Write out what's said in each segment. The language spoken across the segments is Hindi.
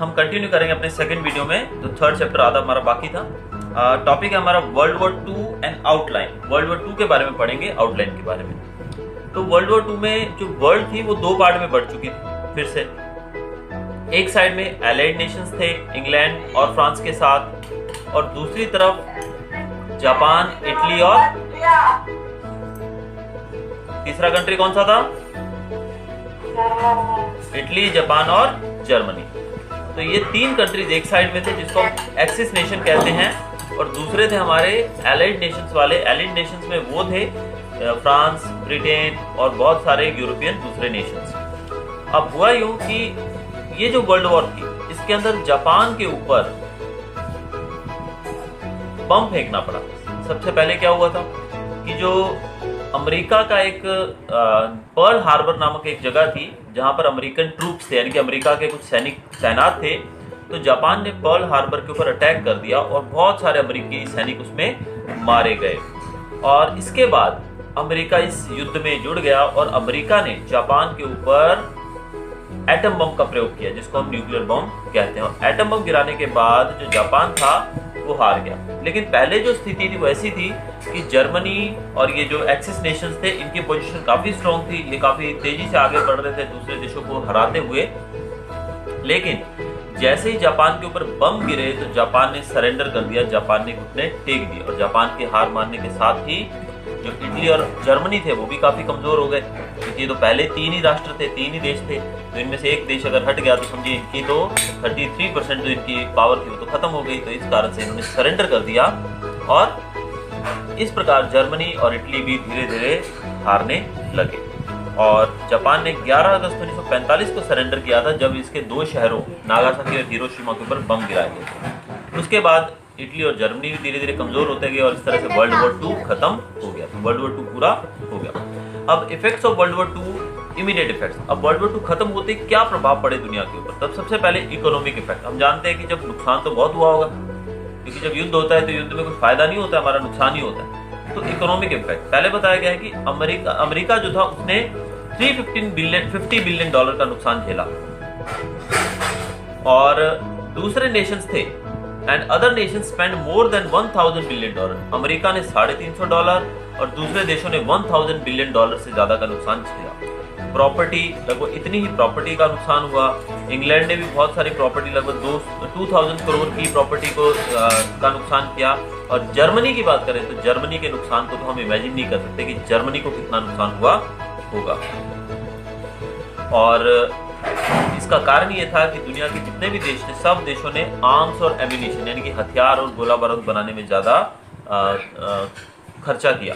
हम कंटिन्यू करेंगे अपने सेकंड वीडियो में। तो थर्ड चैप्टर आधा हमारा बाकी था। टॉपिक है हमारा world war 2 and outline. World war 2 के बारे में पढ़ेंगे, आउटलाइन के बारे में। तो वर्ल्ड वॉर 2 में जो वर्ल्ड थी वो दो पार्ट में बढ़ चुकी थी फिर से। एक साइड में एलाइड नेशंस थे इंग्लैंड और फ्रांस के साथ, और दूसरी तरफ जापान, इटली और तीसरा कंट्री कौन सा था? इटली, जापान और जर्मनी। तो ये तीन कंट्रीज एक साइड में थे जिसको एक्सिस नेशन कहते हैं, और दूसरे थे हमारे एलाइड नेशंस वाले। एलाइड नेशंस में वो थे फ्रांस, ब्रिटेन और बहुत सारे यूरोपियन दूसरे नेशंस। अब हुआ यूं कि ये जो वर्ल्ड वॉर थी इसके अंदर जापान के ऊपर बम फेंकना पड़ा। सबसे पहले क्या हुआ था कि जो अमेरिका का एक पर्ल हार्बर नामक एक जगह थी जहां पर अमेरिकन ट्रूप्स थे, यानी कि अमेरिका के कुछ सैनिक तैनात थे। तो जापान ने पर्ल हार्बर के ऊपर अटैक कर दिया और बहुत सारे अमेरिकी सैनिक उसमें मारे गए। और इसके बाद अमेरिका इस युद्ध में जुड़ गया और अमेरिका ने जापान के ऊपर एटम बम का प्रयोग किया, जिसको हम न्यूक्लियर बम कहते हैं। और एटम बम गिराने के बाद जो जापान था वो हार गया। लेकिन पहले जो स्थिति थी वो ऐसी थी कि जर्मनी और ये जो एक्सिस नेशंस थे इनकी पोजीशन काफी स्ट्रांग थी, ये काफी तेजी से आगे बढ़ रहे थे दूसरे देशों को हराते हुए। लेकिन जैसे ही जापान के ऊपर बम गिरे तो जापान ने सरेंडर कर दिया, जापान ने घुटने टेक दिए। और जापान के हार मानने के साथ ही जो इटली और जर्मनी थे वो भी काफी कमजोर हो गए, क्योंकि तो पहले तीन ही राष्ट्र थे, तीन ही देश थे। तो इनमें से एक देश अगर हट गया तो समझिए इनकी तो 33% जो इनकी पावर थी वो तो खत्म हो गई। तो इस कारण से इन्होंने सरेंडर कर दिया और इस प्रकार जर्मनी और इटली भी धीरे धीरे हारने लगे। और जापान ने 11 अगस्त 1945 को सरेंडर किया था, जब इसके दो शहरों नागासाकी और हिरोशिमा के ऊपर बम गिराए गए थे। उसके बाद इटली और जर्मनी भी धीरे धीरे कमजोर होते गए और इस तरह से वर्ल्ड वॉर 2 खत्म हो गया। वर्ल्ड वॉर 2 पूरा हो गया। अब effects of world war 2, immediate effects. अब वर्ल्ड वॉर 2 खत्म होते क्या प्रभाव पड़े दुनिया के ऊपर? तब सबसे पहले इकोनॉमिक इफेक्ट। हम जानते हैं कि जब नुकसान तो बहुत हुआ होगा, क्योंकि जब युद्ध होता है तो युद्ध में कुछ फायदा नहीं होता, हमारा नुकसान ही होता है। तो इकोनॉमिक इफेक्ट पहले बताया गया है कि अमेरिका जो था उसने 50 बिलियन डॉलर का नुकसान झेला, और दूसरे नेशंस थे and other Nations spend more than 1000 billion dollar. America ने $350 और दूसरे देशों ने 1000 बिलियन डॉलर से ज्यादा का नुकसान झेला। प्रॉपर्टी, लगभग इतनी ही प्रॉपर्टी का नुकसान हुआ। इंग्लैंड ने भी बहुत सारी प्रॉपर्टी, लगभग 2000 करोड़ की प्रॉपर्टी को का नुकसान किया। और जर्मनी की बात करें तो जर्मनी के नुकसान को तो हम इमेजिन नहीं कर सकते कि जर्मनी को कितना नुकसान हुआ होगा। और इसका कारण ये था कि दुनिया के जितने भी देश थे सब देशों ने आर्म्स और एम्यूनिशन यानी कि हथियार और गोला बारूद बनाने में ज्यादा खर्चा किया।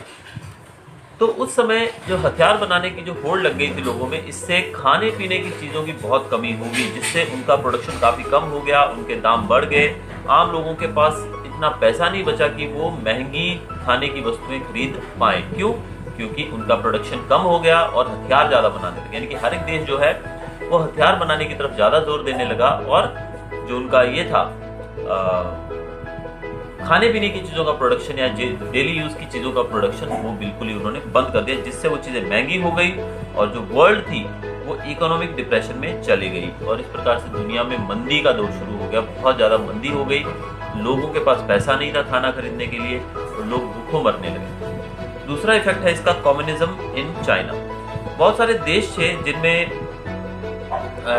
तो उस समय जो हथियार बनाने की जो होड़ लग गई थी लोगों में, इससे खाने पीने की चीज़ों की बहुत कमी होगी, जिससे उनका प्रोडक्शन काफ़ी कम हो गया, उनके दाम बढ़ गए। आम लोगों के पास इतना पैसा नहीं बचा कि वो महंगी खाने की वस्तुएं खरीद पाए। क्यों? क्योंकि उनका प्रोडक्शन कम हो गया और हथियार ज़्यादा बनाने लगे। यानी कि हर एक देश जो है वो हथियार बनाने की तरफ ज़्यादा जोर देने लगा, और जो उनका ये था खाने पीने की चीज़ों का प्रोडक्शन या डेली यूज की चीज़ों का प्रोडक्शन वो बिल्कुल ही उन्होंने बंद कर दिया, जिससे वो चीज़ें महंगी हो गई और जो वर्ल्ड थी वो इकोनॉमिक डिप्रेशन में चली गई। और इस प्रकार से दुनिया में मंदी का दौर शुरू हो गया, बहुत ज़्यादा मंदी हो गई। लोगों के पास पैसा नहीं था खाना खरीदने के लिए और लोग भूखों मरने लगे। दूसरा इफेक्ट है इसका कम्युनिज्म इन चाइना। बहुत सारे देश थे जिनमें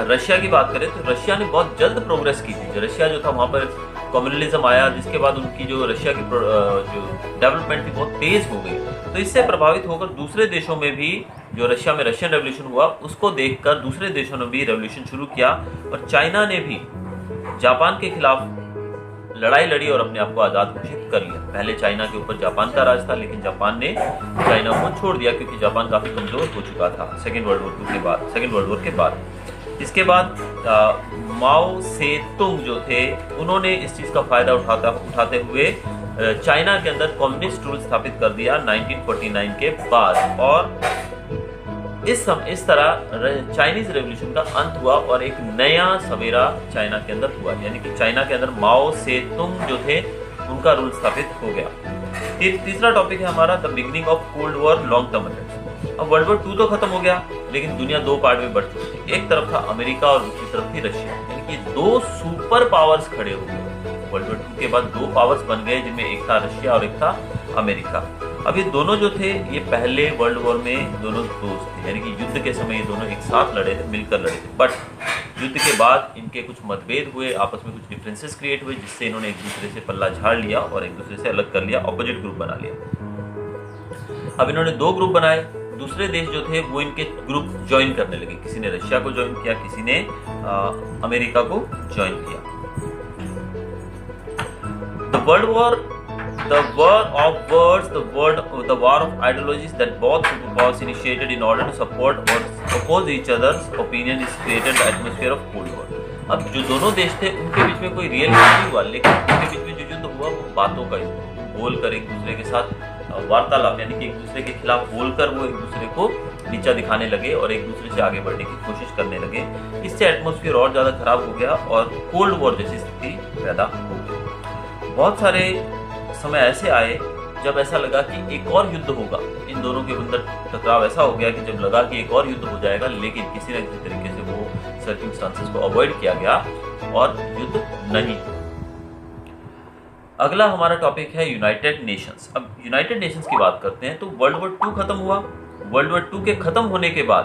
रशिया की बात करें तो रशिया ने बहुत जल्द प्रोग्रेस की थी। रशिया जो था वहाँ पर कम्युनलिज्म आया, जिसके बाद उनकी जो रशिया की जो डेवलपमेंट थी बहुत तेज हो गई। तो इससे प्रभावित होकर दूसरे देशों में भी जो रशिया में रशियन रेवोल्यूशन हुआ उसको देखकर दूसरे देशों ने भी रेवोल्यूशन शुरू किया, और चाइना ने भी जापान के खिलाफ लड़ाई लड़ी और अपने आप को आज़ाद घोषित कर लिया। पहले चाइना के ऊपर जापान का राज था, लेकिन जापान ने चाइना को छोड़ दिया क्योंकि जापान काफ़ी कमज़ोर हो चुका था सेकेंड वर्ल्ड वॉर के बाद। इसके बाद माओ से तुंग जो थे उन्होंने इस चीज़ का फायदा उठाते हुए चाइना के अंदर कम्युनिस्ट रूल स्थापित कर दिया 1949 के बाद। और इस तरह चाइनीज रेवोल्यूशन का अंत हुआ और एक नया सवेरा चाइना के अंदर हुआ, यानी कि चाइना के अंदर माओ से तुंग जो थे उनका रूल स्थापित हो गया। तीसरा टॉपिक है हमारा the beginning of cold war, long term effects. अब वर्ल्ड वॉर 2 तो खत्म हो गया, लेकिन दुनिया दो पार्ट में बढ़ चुकी थी। एक तरफ था अमेरिका और दूसरी तरफ थी रशिया। ये दो सुपर पावर्स खड़े हो गए। वर्ल्ड वॉर 2 के बाद दो पावर्स बन गए, जिनमें एक था रशिया और एक था अमेरिका। अब ये दोनों जो थे ये पहले वर्ल्ड वॉर में दोनों दोस्त थे, यानी कि युद्ध के समय ये दोनों एक साथ लड़े थे, मिलकर लड़े थे। बट युद्ध के बाद इनके कुछ मतभेद हुए, आपस में कुछ डिफरेंसेस क्रिएट हुए, जिससे इन्होंने एक दूसरे से पल्ला झाड़ लिया और एक दूसरे से अलग कर लिया, ऑपोजिट ग्रुप बना लिया। अब इन्होंने दो ग्रुप बनाए, दूसरे देश जो थे वो इनके ग्रुप ज्वाइन करने लगे। किसी ने रशिया को ज्वाइन किया, किसी ने अमेरिका को ज्वाइन किया। The World War, the war of words, the war of ideologies that both superpowers initiated in order to support or oppose each other's opinion is created the atmosphere of Cold War. अब जो दोनों देश थे उनके बीच में कोई रियल नहीं हुआ, लेकिन उनके बीच में जो युद्ध हुआ वो बातों का युद्ध, बोलकर एक दूसरे के साथ वार्तालाप, यानी कि एक दूसरे के खिलाफ बोलकर वो एक दूसरे को नीचा दिखाने लगे और एक दूसरे से आगे बढ़ने की कोशिश करने लगे। इससे एटमॉस्फेयर और ज्यादा खराब हो गया और कोल्ड वॉर जैसी स्थिति पैदा हो गई। बहुत सारे समय ऐसे आए जब ऐसा लगा कि एक और युद्ध होगा, इन दोनों के अंदर टकराव ऐसा हो गया कि जब लगा कि एक और युद्ध हो जाएगा, लेकिन किसी न किसी तरीके से वो सर्कमस्टांसेस को अवॉइड किया गया और युद्ध नहीं। अगला हमारा टॉपिक है यूनाइटेड नेशंस। अब यूनाइटेड नेशंस की बात करते हैं तो वर्ल्ड वॉर 2 खत्म हुआ। वर्ल्ड वॉर 2 के खत्म होने के बाद,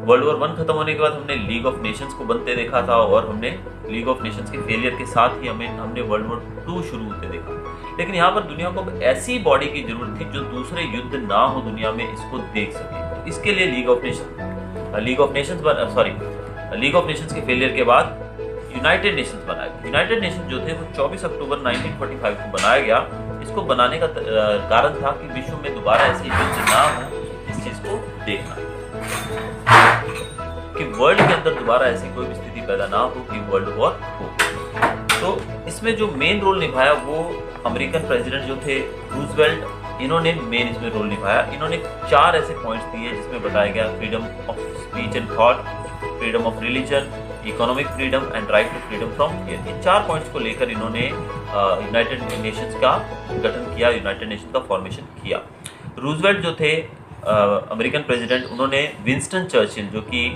वर्ल्ड वॉर 1 खत्म होने के बाद हमने लीग ऑफ नेशंस को बनते देखा था और हमने लीग ऑफ नेशंस के फेलियर के साथ ही हमने वर्ल्ड वॉर 2 शुरू होते देखा। लेकिन यहाँ पर दुनिया को ऐसी बॉडी की जरूरत थी जो दूसरे युद्ध ना हो दुनिया में, इसको देख सके। तो इसके लिए लीग ऑफ नेशंस के फेलियर के बाद यूनाइटेड नेशंस बनाया। यूनाइटेड नेशंस जो थे वो 24 अक्टूबर 1945 को बनाया गया। इसको बनाने का कारण था कि विश्व में दोबारा ऐसी युद्ध ना हो, इस चीज को देखना, कि वर्ल्ड के अंदर दोबारा ऐसी कोई भी स्थिति पैदा ना हो कि वर्ल्ड वॉर हो। तो इसमें जो मेन रोल निभाया वो अमेरिकन प्रेसिडेंट जो थे रूजवेल्ट, इन्होंने मेन इसमें रोल निभाया। इन्होंने 4 ऐसे पॉइंट्स दिए जिसमें बताया गया freedom of speech and thought, freedom of religion, economic freedom and right to freedom from fear. इन 4 पॉइंट्स को लेकर इन्होंने यूनाइटेड नेशंस का गठन किया, यूनाइटेड नेशंस का फॉर्मेशन किया। रूजवेल्ट जो थे अमेरिकन प्रेसिडेंट, उन्होंने विंस्टन चर्चिल जो कि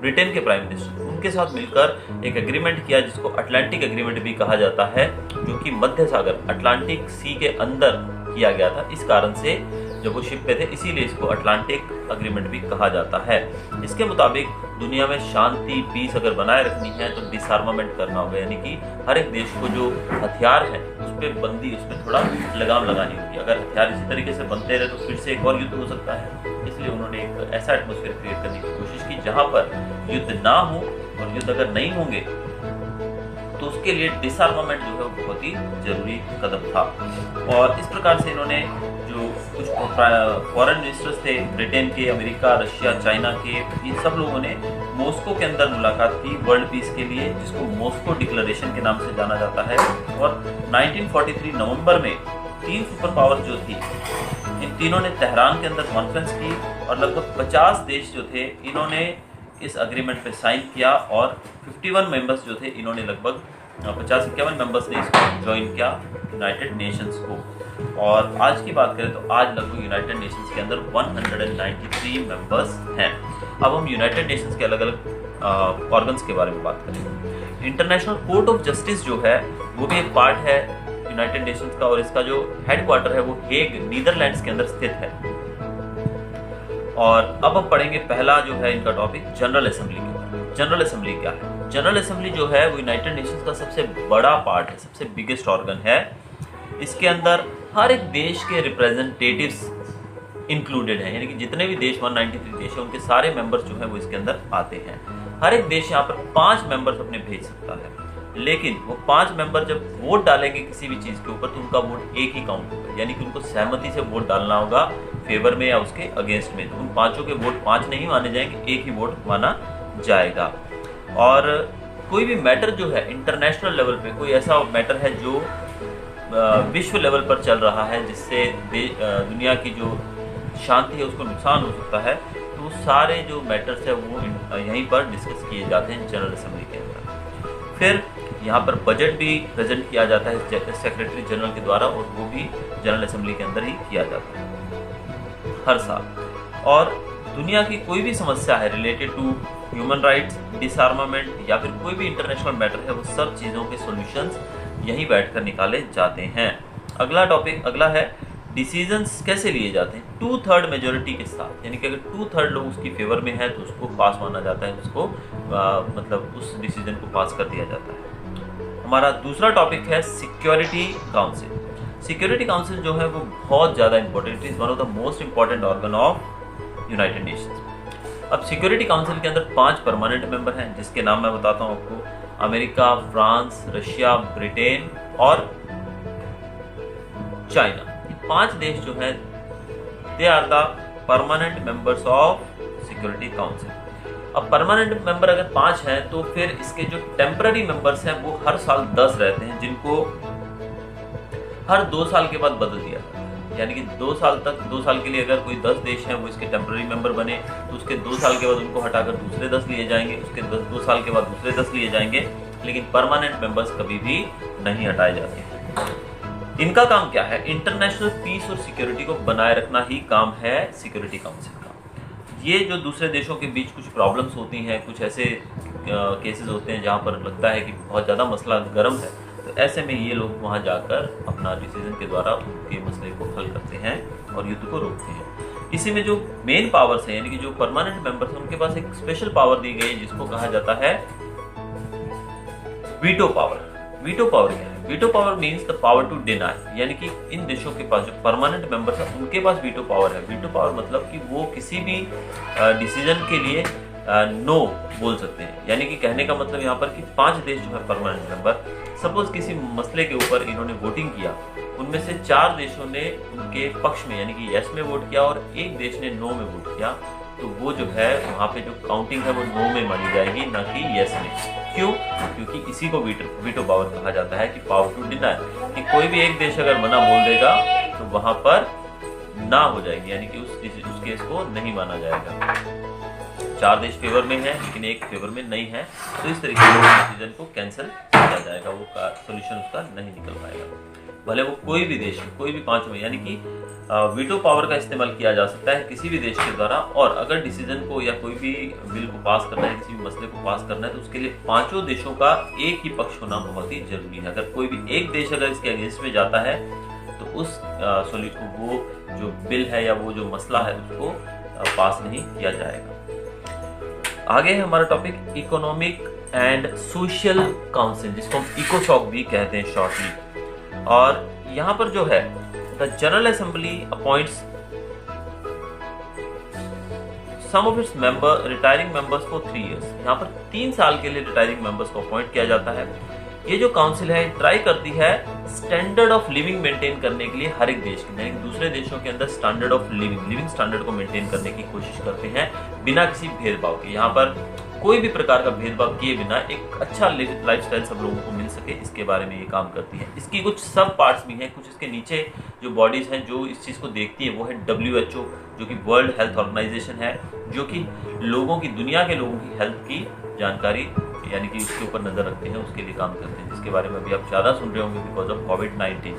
ब्रिटेन के प्राइम मिनिस्टर, उनके साथ मिलकर एक एग्रीमेंट किया जिसको अटलांटिक एग्रीमेंट भी कहा जाता है, जो कि मध्य सागर अटलांटिक सी के अंदर किया गया था। इस कारण से जब वो शिप पे थे, इसीलिए इसको अटलांटिक एग्रीमेंट भी कहा जाता है। इसके मुताबिक दुनिया में शांति, पीस अगर बनाए रखनी है तो डिसआर्मामेंट करना होगा, यानी कि हर एक देश को जो हथियार है उस पर बंदी, उस पर थोड़ा लगाम लगानी होगी। अगर हथियार इसी तरीके से बनते रहे तो फिर से एक और युद्ध हो सकता है। इसलिए उन्होंने एक ऐसा एटमॉस्फेयर क्रिएट करने की कोशिश की जहां पर युद्ध ना हो, और युद्ध अगर नहीं होंगे तो उसके लिए डिसआर्मामेंट जो है वो बहुत ही जरूरी कदम था। और इस प्रकार से इन्होंने जो कुछ फॉरेन मिनिस्टर्स थे ब्रिटेन के, अमेरिका, रशिया, चाइना के, इन सब लोगों ने मॉस्को के अंदर मुलाकात की वर्ल्ड पीस के लिए, जिसको मॉस्को डिक्लेरेशन के नाम से जाना जाता है। और 1943 नवंबर में 3 सुपर पावर्स जो थी, इन तीनों ने तेहरान के अंदर कॉन्फ्रेंस की और लगभग 50 देश जो थे इन्होंने इस एग्रीमेंट पे साइन किया, और 51 मेंबर्स जो थे इन्होंने लगभग 50-51 मेंबर्स ने इसको ज्वाइन किया यूनाइटेड नेशंस को। और आज की बात करें तो आज लगभग यूनाइटेड नेशंस के अंदर 193 मेंबर्स हैं। अब हम यूनाइटेड नेशंस के अलग अलग ऑर्गन्स के बारे में बात करेंगे। इंटरनेशनल कोर्ट ऑफ जस्टिस जो है वो भी एक पार्ट है यूनाइटेड नेशंस का, और इसका जो हेडक्वार्टर है वो हेग, नीदरलैंड्स के अंदर स्थित है। और अब हम पढ़ेंगे पहला जो है इनका टॉपिक, जनरल असेंबली के बारे में। जनरल असेंबली क्या है? जनरल असेंबली जो है वो यूनाइटेड नेशंस का सबसे बड़ा पार्ट है, सबसे बिगेस्ट ऑर्गन है। इसके अंदर हर एक देश के रिप्रेजेंटेटिव्स इंक्लूडेड हैं, यानी कि जितने भी देश 193 देश हैं उनके सारे मेंबर्स जो हैं वो इसके अंदर आते हैं। हर एक देश यहाँ पर 5 मेंबर्स अपने भेज सकता है, लेकिन वो 5 मेंबर जब वोट डालेंगे किसी भी चीज के ऊपर तो उनका वोट एक ही काउंट होगा, यानी कि उनको सहमति से वोट डालना होगा, फेवर में या उसके अगेंस्ट में। तो उन 5 के वोट 5 नहीं माने जाएंगे, एक ही वोट माना जाएगा। और कोई भी मैटर जो है इंटरनेशनल लेवल पे, कोई ऐसा मैटर है जो विश्व लेवल पर चल रहा है जिससे दुनिया की जो शांति है उसको नुकसान हो सकता है, तो सारे जो मैटर्स है वो यहीं पर डिस्कस किए जाते हैं जनरल असेंबली के अंदर। फिर यहाँ पर बजट भी प्रेजेंट किया जाता है सेक्रेटरी जनरल के द्वारा, और वो भी जनरल असेंबली के अंदर ही किया जाता है हर साल। और दुनिया की कोई भी समस्या है related to human rights, disarmament या फिर कोई भी इंटरनेशनल मैटर है, वो सब चीज़ों के सॉल्यूशंस यहीं बैठकर निकाले जाते हैं। अगला है डिसीजंस कैसे लिए जाते हैं। 2/3 मेजोरिटी के साथ, यानी कि अगर 2/3 लोग उसकी फेवर में है तो उसको पास माना जाता है, उसको मतलब उस डिसीजन को पास कर दिया जाता है। हमारा दूसरा टॉपिक है सिक्योरिटी काउंसिल। सिक्योरिटी काउंसिल जो है वो बहुत ज़्यादा important, is one of the most important organ of United Nations. अब सिक्योरिटी काउंसिल के अंदर 5 परमानेंट मेंबर हैं, जिसके नाम मैं बताता हूँ आपको। अमेरिका, फ्रांस, रशिया, ब्रिटेन और चाइना। 5 देश जो है they are the permanent members of security council. अब परमानेंट मेंबर अगर 5 हैं तो फिर इसके जो टेम्पररी मेंबर्स हैं वो हर साल 10 रहते हैं, जिनको हर 2 साल के बाद बदल दिया जाता है। यानी कि 2 साल के लिए अगर कोई 10 देश हैं वो इसके टेम्पररी मेंबर बने तो उसके 2 साल के बाद उनको हटाकर दूसरे 10 लिए जाएंगे, उसके 2 साल के बाद दूसरे 10 लिए जाएंगे, लेकिन परमानेंट मेंबर्स कभी भी नहीं हटाए जाते हैं। इनका काम क्या है? इंटरनेशनल पीस और सिक्योरिटी को बनाए रखना ही काम है सिक्योरिटी काउंसिल का। ये जो दूसरे देशों के बीच कुछ प्रॉब्लम्स होती हैं, कुछ ऐसे केसेस होते हैं जहाँ पर लगता है कि बहुत ज़्यादा मसला गर्म है, तो ऐसे में ये लोग वहाँ जाकर अपना डिसीजन के द्वारा उनके मसले को हल करते हैं और युद्ध को रोकते हैं। इसी में जो मेन पावर्स हैं, यानी कि जो परमानेंट मेंबर्स हैं, उनके पास एक स्पेशल पावर दी गई है जिसको कहा जाता है वीटो पावर। वीटो पावर क्या है? Veto power means the power to deny, यानी कि इन देशों के पास जो परमानेंट मेंबर्स हैं उनके पास वीटो पावर है। वीटो पावर मतलब कि वो किसी भी डिसीजन के लिए नो बोल सकते हैं। यानी कि कहने का मतलब यहाँ पर कि 5 देश जो है परमानेंट मेंबर, सपोज किसी मसले के ऊपर इन्होंने वोटिंग किया, उनमें से 4 देशों ने उनके पक्ष में यानी कि यस में वोट किया और 1 देश ने नो में वोट किया, तो वो जो है वहाँ पे जो काउंटिंग है वो नो में मानी जाएगी, ना कि यस में। क्यों? क्योंकि इसी को वीटो पावर कहा जाता है कि पावर टू डिनाई, कि कोई भी एक देश अगर मना बोल देगा तो वहाँ पर ना हो जाएगी, यानी कि उस केस को नहीं माना जाएगा। 4 देश फेवर में है लेकिन 1 फेवर में नहीं है, तो इस तरीके से डिसीजन को कैंसिल किया जाएगा, वो सोल्यूशन उसका नहीं निकल पाएगा। भले वो कोई भी देश, कोई भी 5 में, यानी कि वीटो पावर का इस्तेमाल किया जा सकता है किसी भी देश के द्वारा। और अगर डिसीजन को या कोई भी बिल को पास करना है, किसी भी मसले को पास करना है, तो उसके लिए 5 देशों का एक ही पक्ष होना बहुत ही जरूरी है। अगर कोई भी एक देश अगर इसके अगेंस्ट में जाता है तो उस वो जो बिल है या वो जो मसला है उसको पास नहीं किया जाएगा। आगे है हमारा topic economic and social council, जिसको हम इकोसॉक भी कहते हैं शॉर्टली। और यहाँ पर जो है the general assembly appoints some of its member retiring members for 3 years। यहाँ पर 3 साल के लिए रिटायरिंग मेंबर्स को अपॉइंट किया जाता है। ये जो काउंसिल है ट्राई करती है स्टैंडर्ड ऑफ लिविंग मेंटेन करने के लिए हर एक देश के, यानी दूसरे देशों के अंदर स्टैंडर्ड ऑफ लिविंग स्टैंडर्ड को मेंटेन करने की कोशिश करते हैं बिना किसी भेदभाव के। यहाँ पर कोई भी प्रकार का भेदभाव किए बिना एक अच्छा लाइफस्टाइल सब लोगों को मिल सके, इसके बारे में ये काम करती है। इसकी कुछ सब पार्ट्स भी हैं, कुछ इसके नीचे जो बॉडीज हैं जो इस चीज़ को देखती है वो है WHO, जो कि वर्ल्ड हेल्थ ऑर्गेनाइजेशन है, जो कि लोगों की, दुनिया के लोगों की हेल्थ की जानकारी यानी कि उसके ऊपर नजर रखते हैं, उसके लिए काम करते हैं, जिसके बारे में अभी आप ज़्यादा सुन रहे होंगे बिकॉज ऑफ कोविड-19।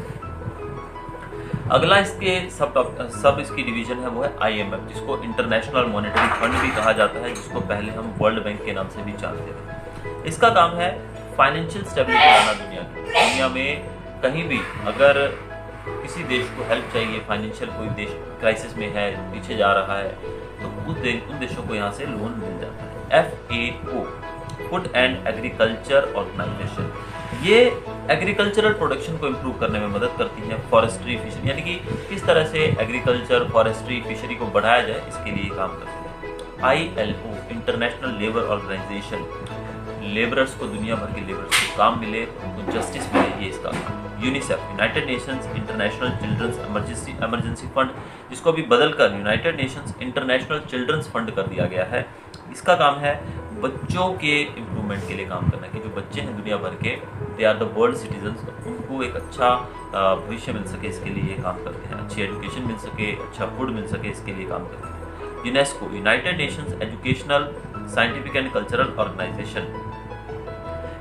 अगला इसके सब इसकी डिवीजन है वो है IMF, जिसको इंटरनेशनल मॉनेटरी फंड भी कहा जाता है, जिसको पहले हम वर्ल्ड बैंक के नाम से भी जानते थे। इसका काम है फाइनेंशियल स्टेबिलिटी लाना दुनिया में। कहीं भी अगर किसी देश को हेल्प चाहिए, फाइनेंशियल कोई देश क्राइसिस में है, पीछे जा रहा है, तो उन देशों को यहाँ से लोन मिल जाता है। FAO, food and agriculture organisation, ये एग्रीकल्चरल प्रोडक्शन को इम्प्रूव करने में मदद करती है। फॉरेस्ट्री फिशरी, यानी कि किस तरह से एग्रीकल्चर, फॉरेस्ट्री, फिशरी को बढ़ाया जाए, इसके लिए काम करती है। ILO, international labour organisation, labourers को, दुनिया भर के लेबरर्स को काम मिले, उनको जस्टिस मिले, ये इसका काम। UNICEF, United Nations international children's emergency fund, जिसको भी बदलकर United Nations international children's fund कर दिया गया है। इसका काम है बच्चों के इम्प्रूवमेंट के लिए काम करना, कि जो बच्चे हैं दुनिया भर के, they are the world citizens, उनको एक अच्छा भविष्य मिल सके, इसके लिए ये काम करते हैं। अच्छी एजुकेशन मिल सके, अच्छा फूड मिल सके, इसके लिए काम करते हैं। UNESCO, United Nations educational, scientific and cultural organisation,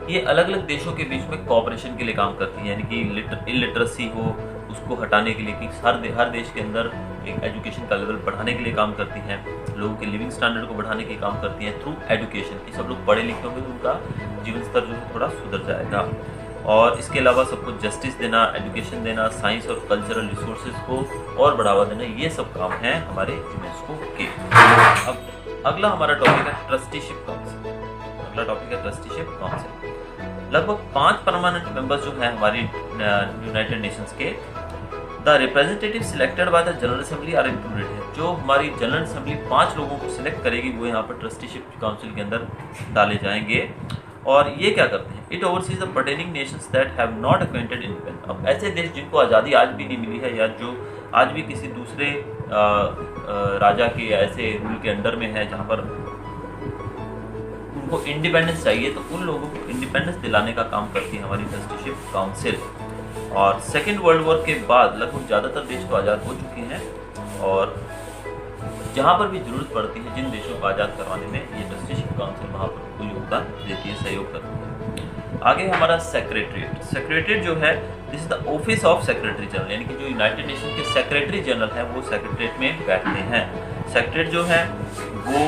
ये अलग अलग देशों के बीच में कोऑपरेशन के लिए काम करती है, यानी कि इलिटरेसी हो उसको हटाने के लिए, कि हर देश के अंदर एक एजुकेशन का लेवल बढ़ाने के लिए काम करती हैं, लोगों के लिविंग स्टैंडर्ड को बढ़ाने के काम करती हैं थ्रू एजुकेशन, कि सब लोग पढ़े लिखे होंगे तो उनका जीवन स्तर जो है थोड़ा सुधर जाएगा। और इसके अलावा सबको जस्टिस देना, एजुकेशन देना, साइंस और कल्चरल रिसोर्सेज को और बढ़ावा देना, ये सब काम हैं हमारे यूनेस्को के। अब अगला हमारा टॉपिक है ट्रस्टीशिप काउंसिल। अगला टॉपिक है ट्रस्टीशिप काउंसिल। लगभग 5 परमानेंट मेंबर्स जो हैं हमारी यूनाइटेड नेशंस के, the representative selected by the general assembly are included है। जो हमारी जनरल असेंबली 5 लोगों को सिलेक्ट करेगी वो यहाँ पर ट्रस्टीशिप काउंसिल के अंदर डाले जाएंगे। और ये क्या करते हैं? It overseas the pertaining Nations that have not acquainted independence. अब ऐसे देश जिनको आज़ादी आज भी नहीं मिली है, या जो आज भी किसी दूसरे राजा के या ऐसे रूल के अंडर में है जहाँ पर उनको इंडिपेंडेंस चाहिए, तो उन लोगों को इंडिपेंडेंस दिलाने का काम करती है हमारी ट्रस्टीशिप काउंसिल। और सेकेंड वर्ल्ड वॉर के बाद लगभग ज़्यादातर देश तो आज़ाद हो चुके हैं, और जहाँ पर भी जरूरत पड़ती है जिन देशों को आज़ाद करवाने में, ये ट्रस्टीशिप काउंसिल वहाँ पर कोई योगदान देती है, सहयोग करती है। आगे हमारा सेक्रेटरीट। सेक्रेटरीट जो है, this is the office of secretary general, यानी कि जो यूनाइटेड नेशन के सेक्रेटरी जनरल हैं वो सेक्रेटरीट में बैठते हैं। सेक्रेटरीट जो है वो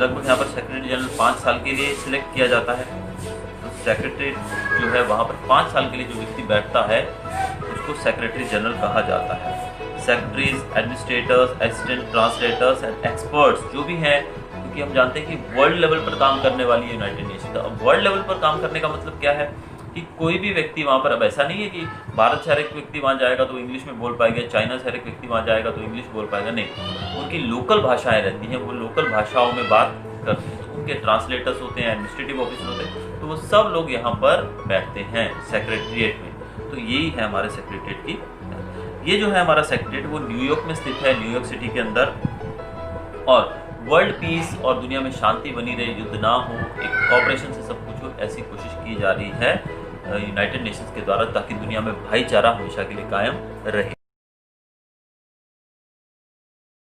लगभग यहाँ पर सेक्रेटरी जनरल 5 साल के लिए सिलेक्ट किया जाता है। तो सेक्रेटरीट जो है वहाँ पर 5 साल के लिए जो व्यक्ति बैठता है उसको सेक्रेटरी जनरल कहा जाता है। Secretaries, administrators, assistant translators and experts जो भी हैं, क्योंकि हम जानते हैं कि वर्ल्ड लेवल पर काम करने वाली यूनाइटेड नेशन। तो अब वर्ल्ड लेवल पर काम करने का मतलब क्या है कि कोई भी व्यक्ति वहाँ पर, अब ऐसा नहीं है कि भारत से हर एक व्यक्ति वहाँ जाएगा तो इंग्लिश में बोल पाएगा, चाइना से हर एक व्यक्ति वहाँ जाएगा तो इंग्लिश बोल पाएगा, नहीं। उनकी लोकल भाषाएं रहती हैं, वो लोकल भाषाओं में बात करते हैं, तो उनके ट्रांसलेटर्स होते हैं, एडमिनिस्ट्रेटिव ऑफिसर होते हैं, तो वो सब लोग यहाँ पर बैठते हैं सेक्रेटरीट में। तो यही है हमारे सेक्रेटरीट की। ये जो है हमारा सेक्रेटरीट वो न्यूयॉर्क में स्थित है, न्यूयॉर्क सिटी के अंदर। और वर्ल्ड पीस और दुनिया में शांति बनी रहे, युद्ध ना हो, एक कॉपरेशन से सब कुछ हो, ऐसी कोशिश की जा रही है यूनाइटेड नेशंस के द्वारा, ताकि दुनिया में भाईचारा हमेशा के लिए कायम रहे।